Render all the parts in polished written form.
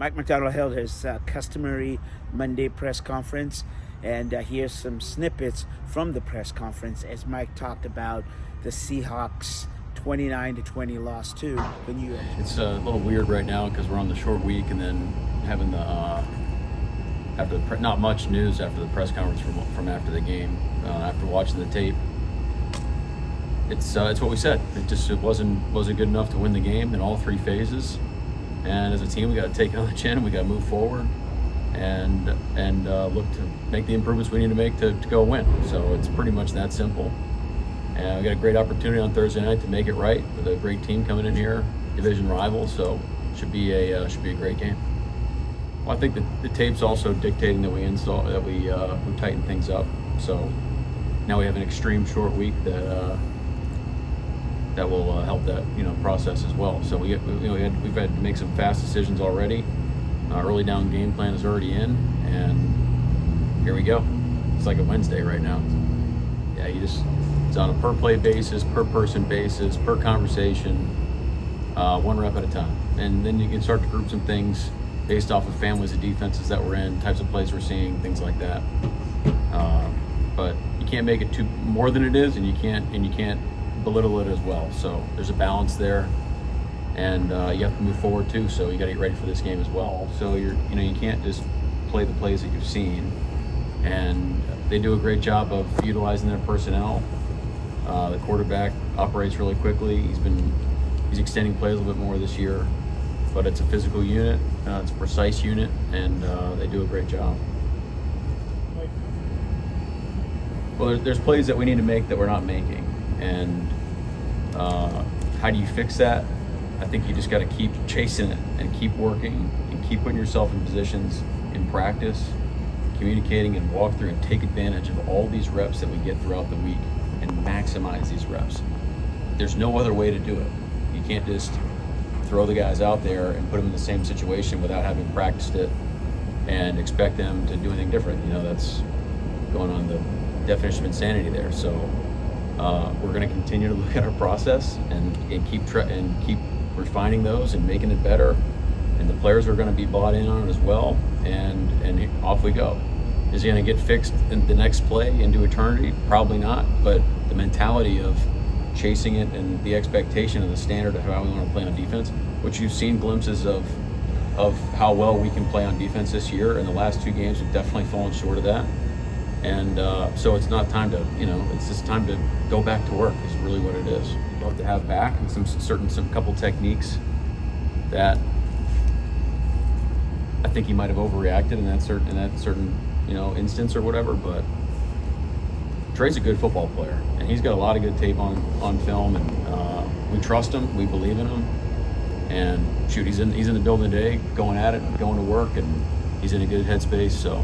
Mike Macdonald held his customary Monday press conference, and here's some snippets from the press conference as Mike talked about the Seahawks 29-20 loss to the New York. It's a little weird right now because we're on the short week, and then having not much news after the press conference from after the game. After watching the tape, it's what we said. It wasn't good enough to win the game in all three phases. And as a team, we got to take it on the chin. We got to move forward and look to make the improvements we need to make to go win. So it's pretty much that simple. And we got a great opportunity on Thursday night to make it right with a great team coming in here, division rival. So should be a great game. Well, I think the tape's also dictating that we tighten things up. So now we have an extreme short week that will help that process as well. So we've had to make some fast decisions already. Early down game plan is already in, and here we go. It's like a Wednesday right now. Yeah, it's on a per play basis, per person basis, per conversation, one rep at a time, and then you can start to group some things based off of families of defenses that we're in, types of plays we're seeing, things like that. But you can't make it more than it is, and you can't belittle it as well. So there's a balance there, and you have to move forward too. So you got to get ready for this game as well. So you can't just play the plays that you've seen, and they do a great job of utilizing their personnel. The quarterback operates really quickly. He's extending plays a little bit more this year, but it's a physical unit, it's a precise unit, and they do a great job. Well, there's plays that we need to make that we're not making. And how do you fix that? I think you just got to keep chasing it and keep working and keep putting yourself in positions in practice, communicating and walk through and take advantage of all these reps that we get throughout the week and maximize these reps. There's no other way to do it. You can't just throw the guys out there and put them in the same situation without having practiced it and expect them to do anything different. That's going on the definition of insanity there. So we're going to continue to look at our process and keep refining those and making it better. And the players are going to be bought in on it as well. And off we go. Is it going to get fixed in the next play into eternity? Probably not. But the mentality of chasing it and the expectation and the standard of how we want to play on defense, which you've seen glimpses of how well we can play on defense this year. In the last two games, we've definitely fallen short of that. And so it's not time to, it's just time to go back to work is really what it is. Love to have back and some couple techniques that I think he might have overreacted in that certain instance or whatever, but Trey's a good football player, and he's got a lot of good tape on film, and we trust him, we believe in him, and shoot, he's in the building today, going at it, going to work, and he's in a good headspace. So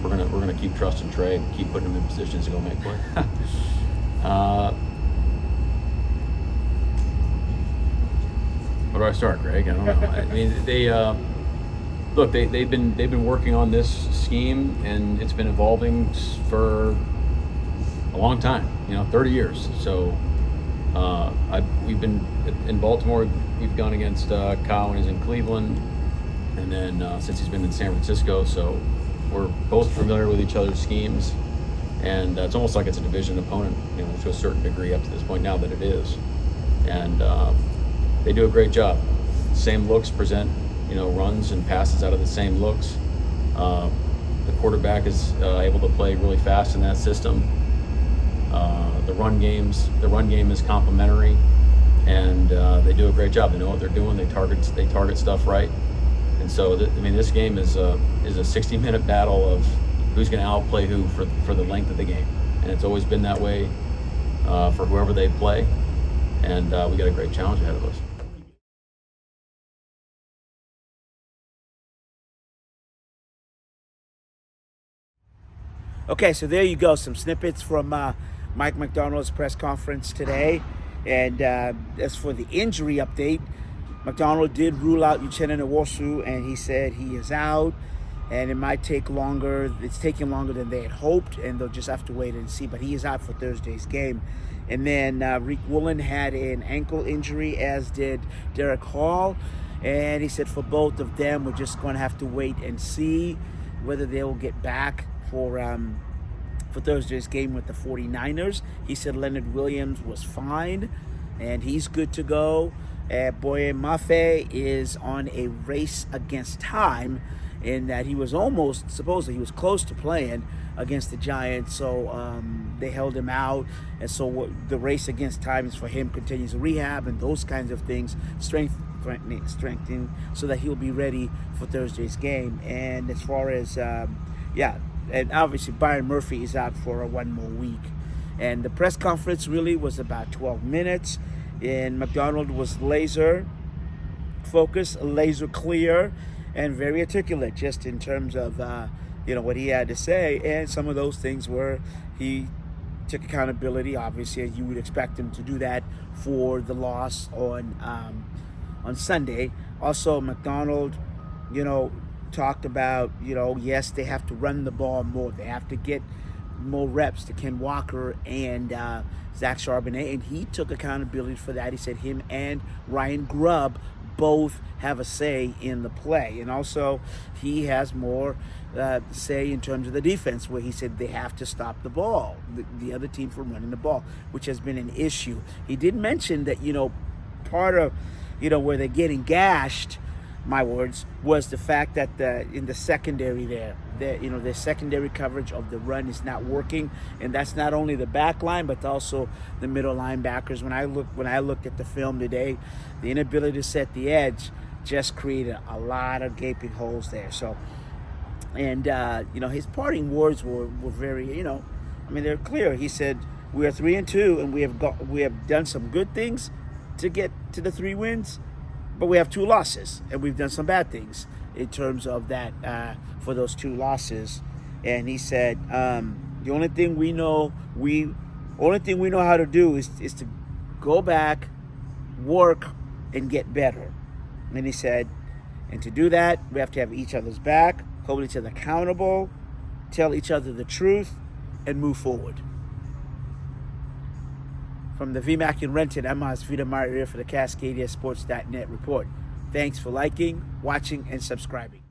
we're gonna keep trusting Trey and keep putting him in positions to go make plays. Where do I start, Greg? I don't know. I mean, they've been working on this scheme, and it's been evolving for a long time, 30 years. So we've been in Baltimore. We've gone against Kyle when he's in Cleveland, and then since he's been in San Francisco. So we're both familiar with each other's schemes, and it's almost like it's a division opponent, to a certain degree up to this point now that it is. And they do a great job. Same looks present, runs and passes out of the same looks. The quarterback is able to play really fast in that system. The run game is complementary, and they do a great job. They know what they're doing. They target stuff right. And so, this game is a 60-minute battle of who's going to outplay who for the length of the game, and it's always been that way for whoever they play. And we got a great challenge ahead of us. Okay, so there you go. Some snippets from Mike Macdonald's press conference today. And as for the injury update, Macdonald did rule out Uchenna Nwosu, and he said he is out, and it might take longer. It's taking longer than they had hoped, and they'll just have to wait and see. But he is out for Thursday's game. And then Rick Woolen had an ankle injury, as did Derek Hall. And he said for both of them, we're just going to have to wait and see whether they will get back for Thursday's game with the 49ers. He said Leonard Williams was fine, and he's good to go. Boye Mafe is on a race against time in that he was supposedly he was close to playing against the Giants, so they held him out. And so the race against time is for him, continues to rehab and those kinds of things, strengthening so that he'll be ready for Thursday's game. And as far as, and obviously Byron Murphy is out for one more week. And the press conference really was about 12 minutes. And Macdonald was laser focused, laser clear, and very articulate just in terms of what he had to say. And some of those things were he took accountability, obviously, as you would expect him to do that for the loss on Sunday. Also, Macdonald, talked about, yes, they have to run the ball more. They have to get more reps to Ken Walker and Zach Charbonnet, and he took accountability for that. He said him and Ryan Grubb both have a say in the play. And also, he has more say in terms of the defense, where he said they have to stop the ball, the other team from running the ball, which has been an issue. He did mention that, part of, where they're getting gashed, my words, was the fact that in the secondary their secondary coverage of the run is not working, and that's not only the back line but also the middle linebackers. When I looked at the film today, the inability to set the edge just created a lot of gaping holes there. So, and his parting words were very, they're clear. He said, "We are 3-2, and we have done some good things to get to the 3 wins. But we have 2 losses, and we've done some bad things in terms of that for those 2 losses." And he said, "The only thing we know how to do is to go back, work, and get better." And he said, and to do that, we have to have each other's back, hold each other accountable, tell each other the truth, and move forward. From the VMAC in Renton, I'm Vida Maria for the CascadiaSports.net report. Thanks for liking, watching, and subscribing.